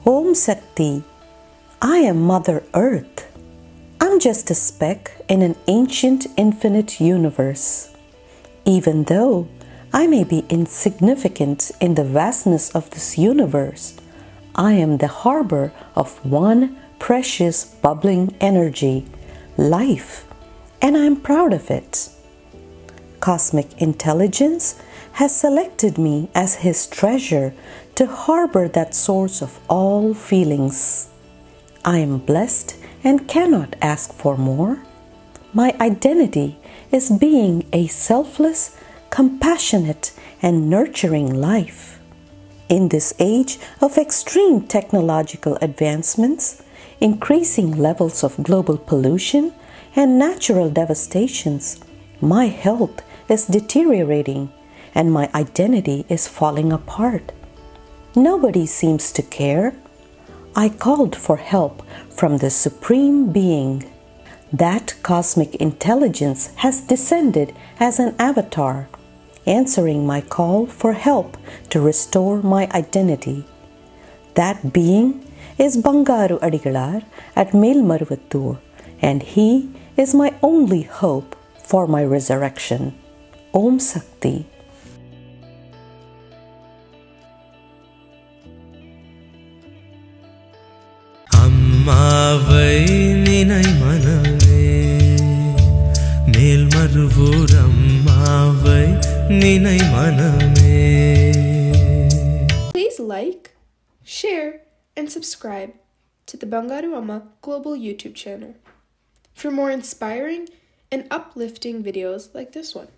OmSakthi, I am Mother Earth. I'm just a speck in an ancient infinite universe. Even though I may be insignificant in the vastness of this universe, I am the harbor of one precious bubbling energy, life, and I am proud of it. Cosmic intelligence has selected me as his treasure to harbor that source of all feelings. I am blessed and cannot ask for more. My identity is being a selfless, compassionate, and nurturing life. In this age of extreme technological advancements, increasing levels of global pollution, and natural devastations, my health is deteriorating and my identity is falling apart. Nobody seems to care. I called for help from the Supreme Being. That cosmic intelligence has descended as an avatar, answering my call for help to restore my identity. That being is bangaruammaglobal at melmaruvathur, and he is my only hope for my resurrection. OmSakthi. அம்மாவை நினை மனமே மேல்மருவூர் அம்மாவை நினை மனமே. Please like, share, and subscribe to the Bangaru Amma Global YouTube channel for more inspiring and uplifting videos like this one.